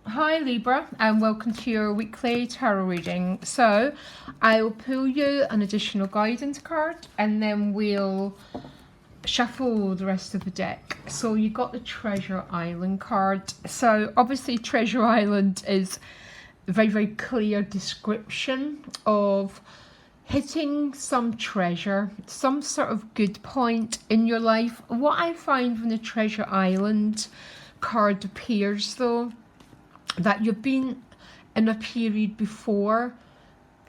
Hi Libra, and welcome to your weekly tarot reading. So I will pull you an additional guidance card and then we'll shuffle the rest of the deck. So you got the Treasure Island card. So obviously Treasure Island is a very clear description of hitting some treasure, some sort of good point in your life. What I find when the Treasure Island card appears though, that you've been in a period before,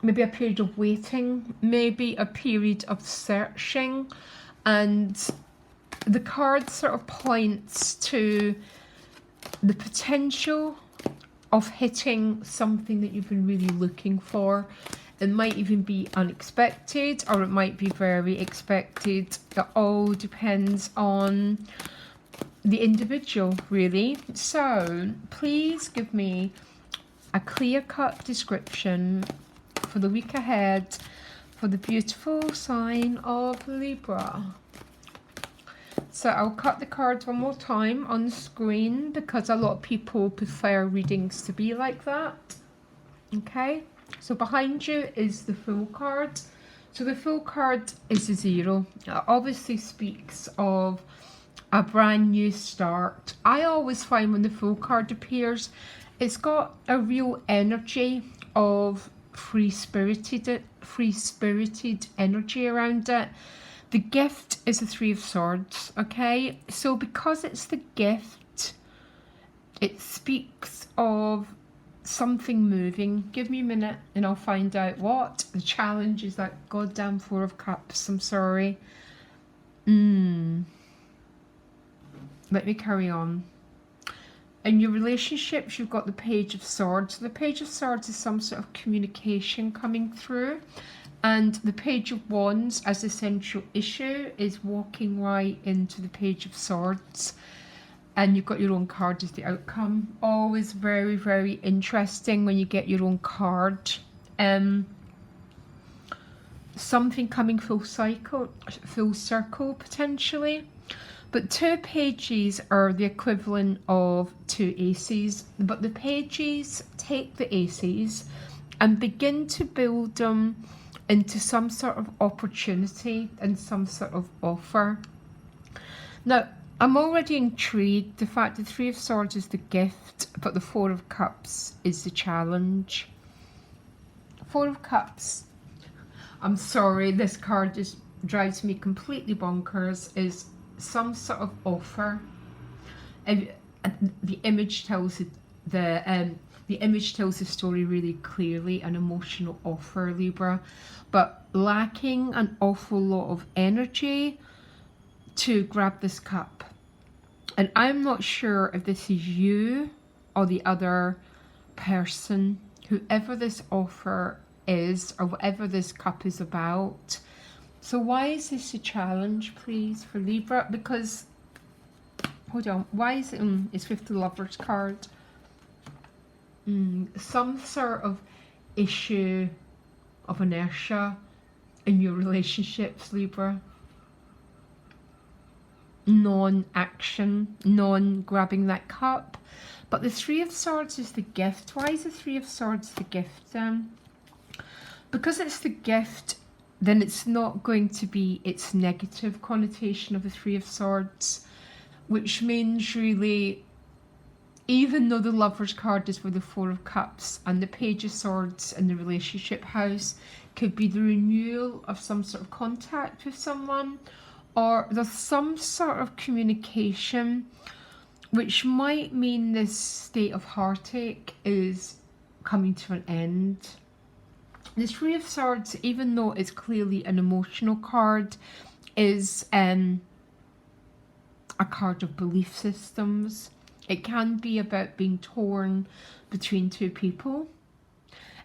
maybe a period of waiting, maybe a period of searching, and the card sort of points to the potential of hitting something that you've been really looking for. It might even be unexpected or it might be very expected. It all depends on the individual, really. So please give me a clear-cut description for the week ahead for the beautiful sign of Libra. So I'll cut the cards one more time on the screen because a lot of people prefer readings to be like that. Okay, so behind you is the Fool card. So the Fool card is a 0. It obviously speaks of a brand new start. I always find when the Fool card appears, it's got a real energy of free-spirited energy around it. The gift is the 3 of Swords, okay? So because it's the gift, it speaks of something moving. Give me a minute and I'll find out what. The challenge is that goddamn 4 of Cups. I'm sorry. Let me carry on. In your relationships, you've got the Page of Swords. So the Page of Swords is some sort of communication coming through. And the Page of Wands, as the central issue, is walking right into the Page of Swords. And you've got your own card as the outcome. Always very interesting when you get your own card. Something coming full circle potentially. But 2 pages are the equivalent of 2 aces. But the pages take the aces and begin to build them into some sort of opportunity and some sort of offer. Now, I'm already intrigued. The fact the 3 of Swords is the gift, but the 4 of Cups is the challenge. 4 of Cups. I'm sorry, this card just drives me completely bonkers. Is some sort of offer. The image tells the story really clearly, an emotional offer, Libra, but lacking an awful lot of energy to grab this cup. And I'm not sure if this is you or the other person, whoever this offer is or whatever this cup is about. So why is this a challenge, please, for Libra? Because, hold on, why is it, it's with the Lovers card. Some sort of issue of inertia in your relationships, Libra. Non-action, non-grabbing that cup. But the 3 of Swords is the gift. Why is the 3 of Swords the gift then? Because it's the gift, then it's not going to be its negative connotation of the 3 of Swords, which means really, even though the Lovers card is with the 4 of Cups and the Page of Swords in the relationship house could be the renewal of some sort of contact with someone, or there's some sort of communication which might mean this state of heartache is coming to an end. The 3 of Swords, even though it's clearly an emotional card, is a card of belief systems. It can be about being torn between 2 people.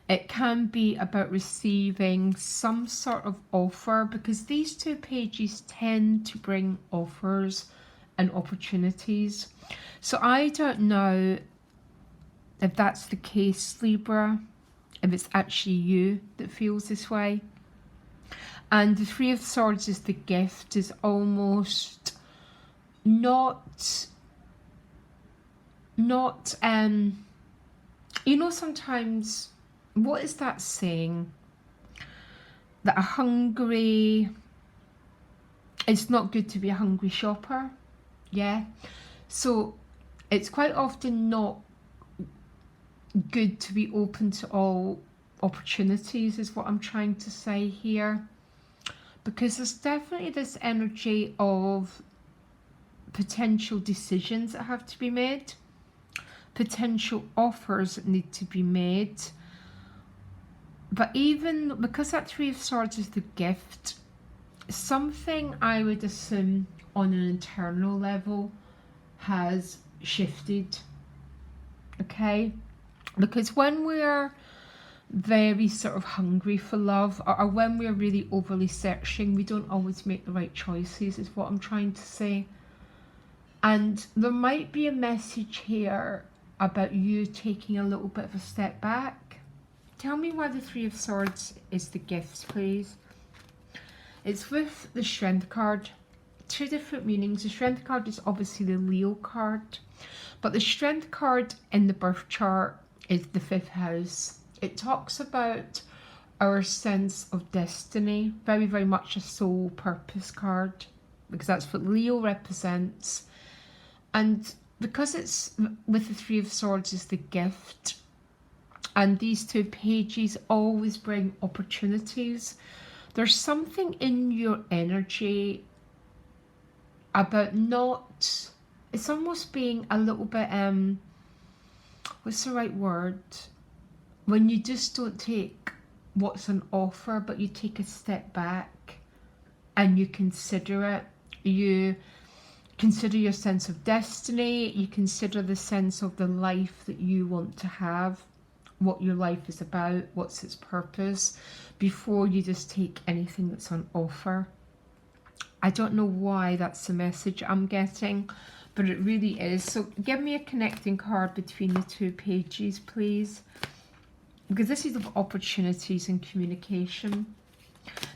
It can be about receiving some sort of offer, because these 2 pages tend to bring offers and opportunities. So I don't know if that's the case, Libra, if it's actually you that feels this way. And the 3 of Swords is the gift, is almost not You know, sometimes, what is that saying? That it's not good to be a hungry shopper. Yeah. So it's quite often not good to be open to all opportunities, is what I'm trying to say here. Because there's definitely this energy of potential decisions that have to be made, potential offers that need to be made. But even because that Three of Swords is the gift, something I would assume on an internal level has shifted. Okay? Because when we're very sort of hungry for love, or when we're really overly searching, we don't always make the right choices, is what I'm trying to say. And there might be a message here about you taking a little bit of a step back. Tell me why the Three of Swords is the gift, please. It's with the Strength card. Two different meanings. The Strength card is obviously the Leo card, but the Strength card in the birth chart is the 5th house. It talks about our sense of destiny, very, very much a soul purpose card, because that's what Leo represents. And because it's with the Three of Swords is the gift, and these two pages always bring opportunities, there's something in your energy about not, it's almost being a little bit, what's the right word? When you just don't take what's on offer, but you take a step back and you consider it. You consider your sense of destiny, you consider the sense of the life that you want to have, what your life is about, what's its purpose, before you just take anything that's on offer. I don't know why that's the message I'm getting, but it really is. So give me a connecting card between the two pages, please, because this is of opportunities and communication.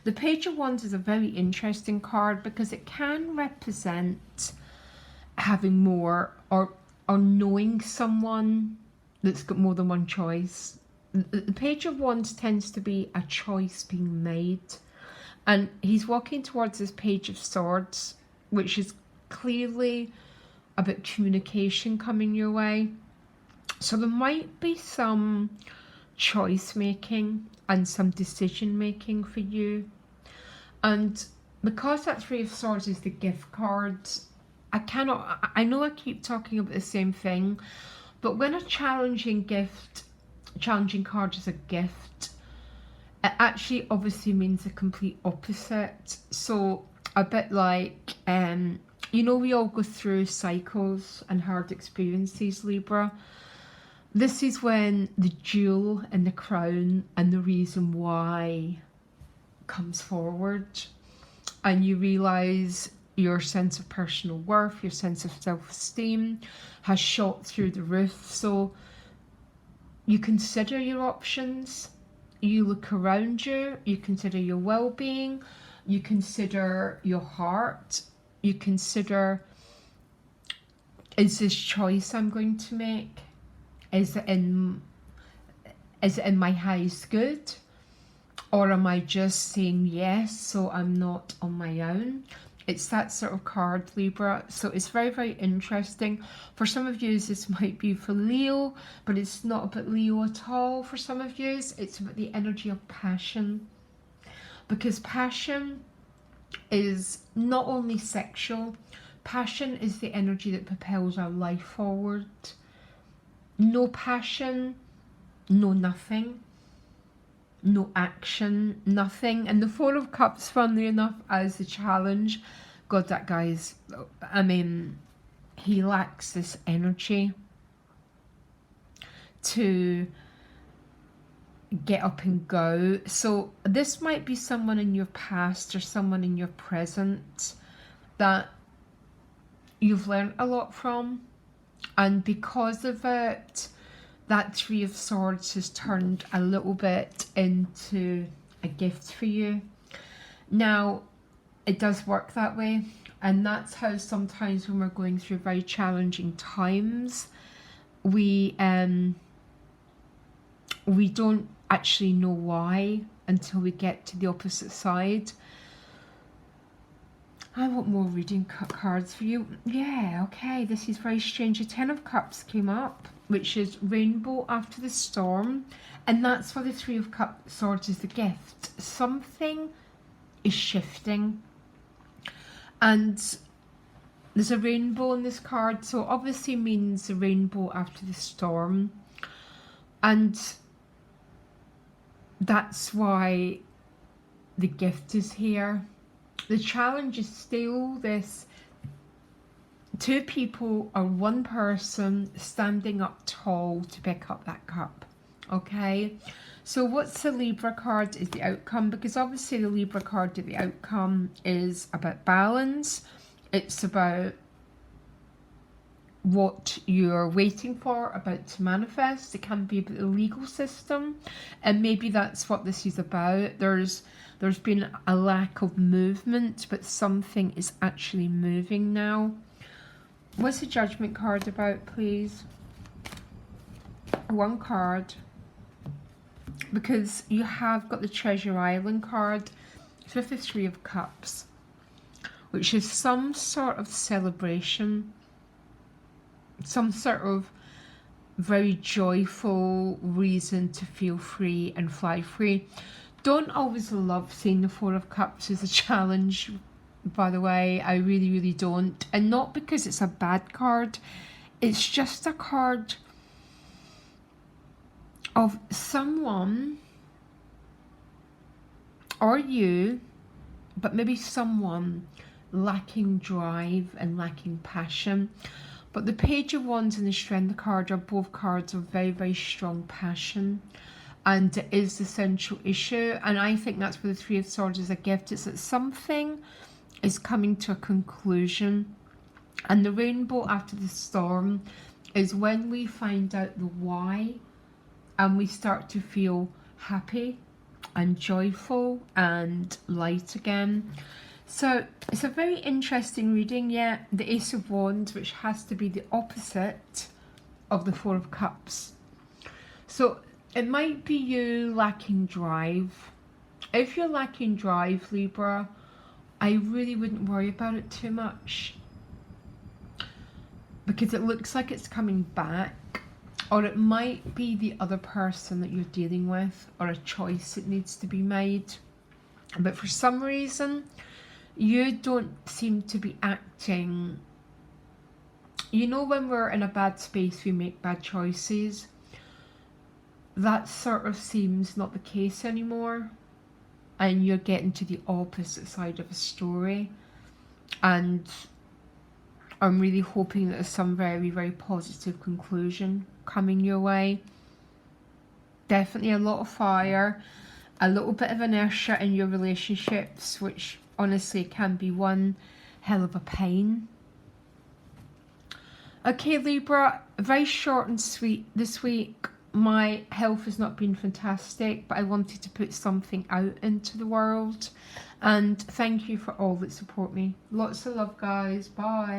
The Page of Wands is a very interesting card because it can represent having more, or knowing someone that's got more than one choice. The Page of Wands tends to be a choice being made, and he's walking towards this Page of Swords, which is clearly about communication coming your way. So there might be some choice making and some decision making for you. And because that Three of Swords is the gift card, I know I keep talking about the same thing, but when a challenging card is a gift, it actually obviously means the complete opposite. So a bit like, you know, we all go through cycles and hard experiences, Libra. This is when the jewel in the crown and the reason why comes forward, and you realise your sense of personal worth, your sense of self-esteem has shot through the roof. So you consider your options, you look around you, you consider your well-being, you consider your heart, you consider, is this choice I'm going to make? Is it in my highest good? Or am I just saying yes so I'm not on my own? It's that sort of card, Libra. So it's very, very interesting. For some of you, this might be for Leo, but it's not about Leo at all. For some of you, it's about the energy of passion. Because passion is not only sexual, passion is the energy that propels our life forward. No passion, no nothing. No action, nothing. And the Four of Cups, funnily enough, as the challenge. God, that guy is, I mean, he lacks this energy to get up and go. So this might be someone in your past or someone in your present that you've learned a lot from, and because of it, that Three of Swords has turned a little bit into a gift for you. Now, it does work that way, and that's how sometimes when we're going through very challenging times, we we don't actually know why until we get to the opposite side. I want more reading cards for you. Yeah, okay, this is very strange. The Ten of Cups came up, which is rainbow after the storm. And that's for the Three of Swords is the gift. Something is shifting. And there's a rainbow in this card, so obviously means a rainbow after the storm. And that's why the gift is here. The challenge is still this: two people or one person standing up tall to pick up that cup. Okay, so what's the Libra card is the outcome, because obviously the Libra card at the outcome is about balance. It's about what you're waiting for, about to manifest. It can be about the legal system, and maybe that's what this is about. There's been a lack of movement, but something is actually moving now. What's the Judgment card about, please? One card, because you have got the Treasure Island card with the Three of Cups, which is some sort of celebration, some sort of very joyful reason to feel free and fly free. Don't always love seeing the Four of Cups as a challenge, by the way. I really, really don't. And not because it's a bad card. It's just a card of someone, or you, but maybe someone lacking drive and lacking passion. But the Page of Wands and the Strength card are both cards of very, very strong passion. And it is the central issue. And I think that's where the Three of Swords is a gift. It's that something is coming to a conclusion. And the rainbow after the storm is when we find out the why, and we start to feel happy and joyful and light again. So it's a very interesting reading. Yeah, the Ace of Wands, which has to be the opposite of the Four of Cups. So it might be you lacking drive. If you're lacking drive, Libra, I really wouldn't worry about it too much, because it looks like it's coming back. Or it might be the other person that you're dealing with, or a choice that needs to be made. But for some reason, you don't seem to be acting. You know, when we're in a bad space, we make bad choices. That sort of seems not the case anymore. And you're getting to the opposite side of a story. And I'm really hoping that there's some very, very positive conclusion coming your way. Definitely a lot of fire, a little bit of inertia in your relationships, which honestly can be one hell of a pain. Okay, Libra, very short and sweet this week. My health has not been fantastic, but I wanted to put something out into the world. And thank you for all that support me. Lots of love, guys. Bye.